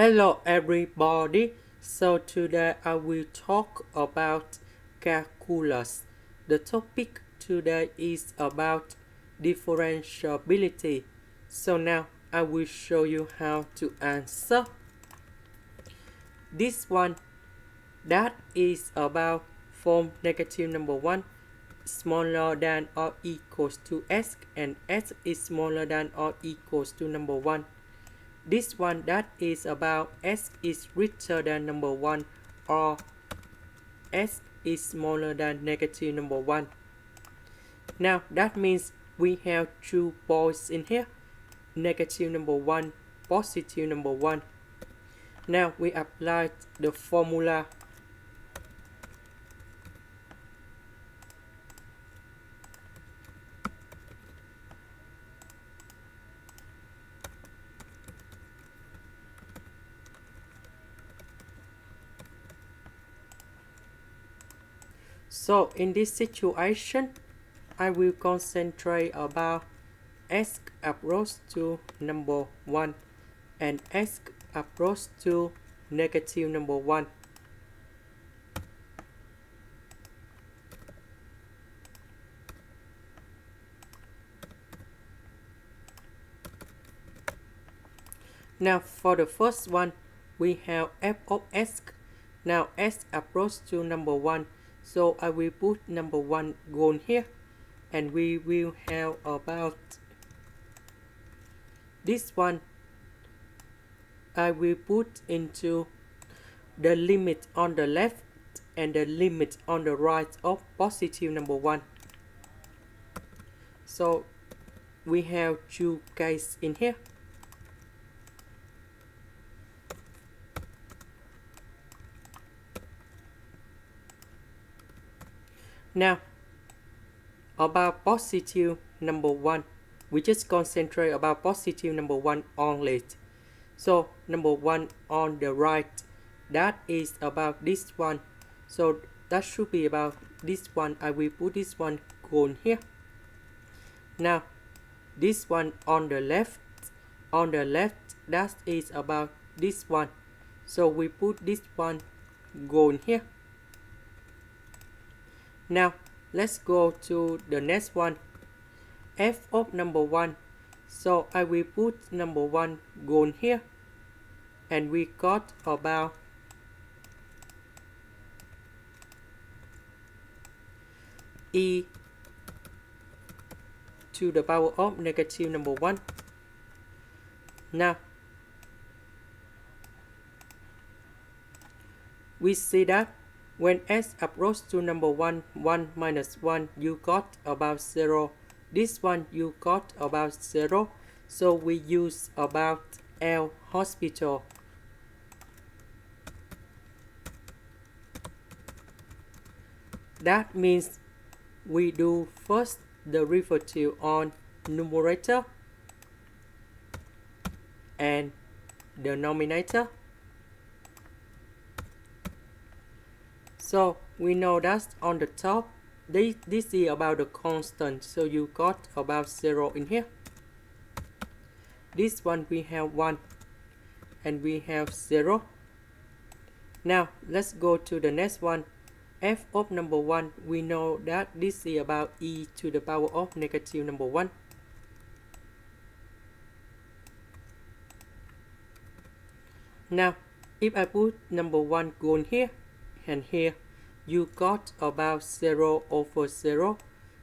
Hello everybody. So today I will talk about calculus. The topic today is about differentiability. So now I will show you how to answer. This one that is about from negative number 1 smaller than or equals to s and s is smaller than or equals to number 1. This one that is about s is greater than number 1 or s is smaller than negative number 1. Now that means we have 2 points in here, negative number 1, positive number 1. Now we apply the formula. So in this situation, I will concentrate about s approach to number 1 and s approach to negative number 1. Now for the first one, we have f of s. Now s approach to number 1, so I will put number 1 gone here, and we will have about this one. I will put into the limit on the left and the limit on the right of positive number 1. So we have 2 cases in here. Now about positive number 1, we just concentrate about positive number 1 only. So number 1 on the right, that is about this one, so that should be about this one. I will put this one gone here. Now this one on the left, that is about this one, so we put this one gone here. Now let's go to the next one, f of number 1. So I will put number 1 gone here, and we got about e to the power of negative number 1. Now we see that when s approach to number 1, 1 minus 1, you got about 0. This one you got about 0. So we use about L hospital. That means we do first derivative on numerator and denominator. So we know that on the top, this is about the constant, so you got about 0 in here. This one we have 1 and we have 0. Now let's go to the next one, f of number 1. We know that this is about e to the power of negative number 1. Now if I put number 1 gone here and here, you got about 0 over 0,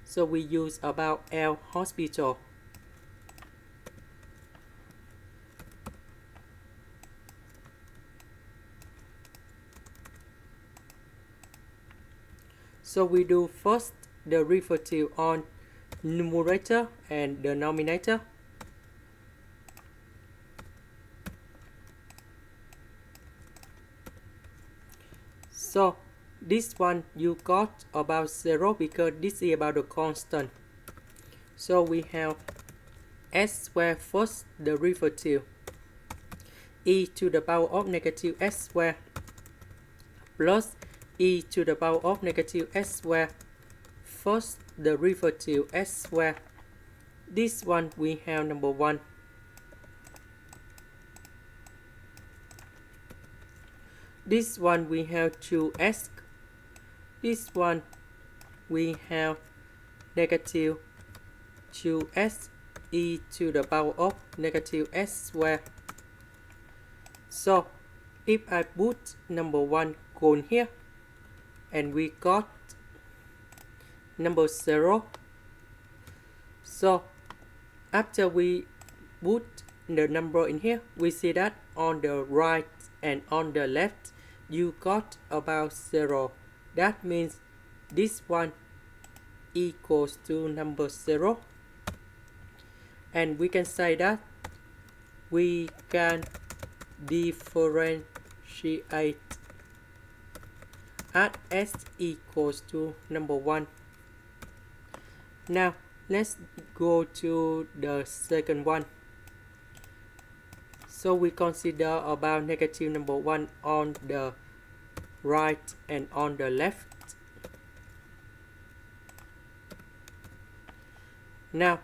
so we use about L hospital. So we do first derivative on numerator and denominator. So this one you got about 0 because this is about the constant. So we have s squared first derivative, e to the power of negative s squared plus e to the power of negative s squared first derivative s squared. This one we have number 1 This one we have 2s. This one we have negative 2s e to the power of negative s squared. So if I put number 1 gone here, and we got number 0. So after we put the number in here, we see that on the right and on the left you got about 0. That means this one equals to number 0, and we can say that we can differentiate at s equals to number 1. Now let's go to the second one. So we consider about negative number 1 on the right and on the left. Now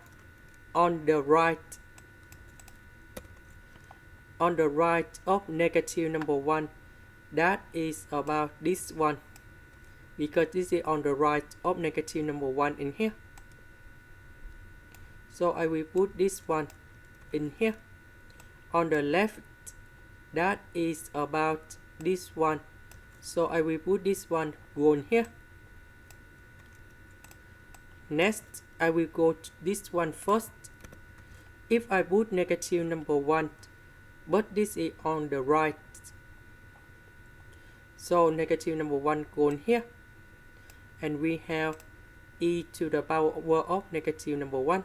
on the right of negative number 1, that is about this one, because this is on the right of negative number 1 in here. So I will put this one in here. On the left, that is about this one, so I will put this one gone here. Next, I will go to this one first. If I put negative number 1, but this is on the right, so negative number 1 gone here, and we have e to the power of negative number 1.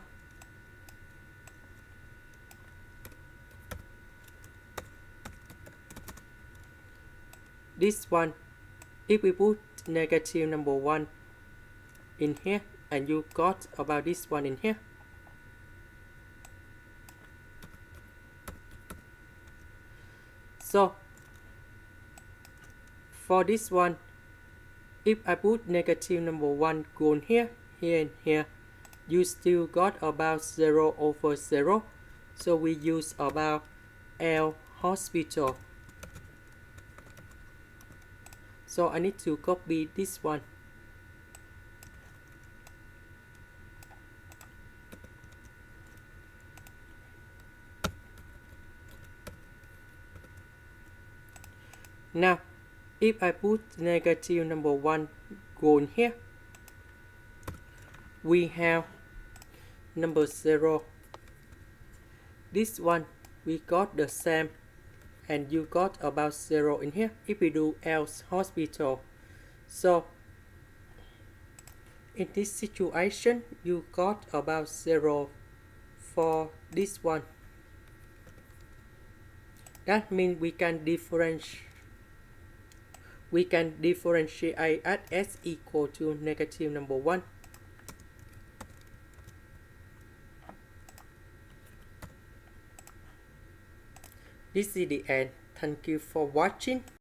This one, if we put negative number 1 in here, and you got about this one in here. So for this one, if I put negative number 1 gone here, and here, you still got about 0 over 0. So we use about L hospital. So I need to copy this one. Now, if I put negative number 1 gone here, we have number 0. This one, we got the same, and you got about 0 in here if we do else hospital. So in this situation, you got about 0 for this one. That means we can differentiate at s equal to negative number 1. This is the end. Thank you for watching.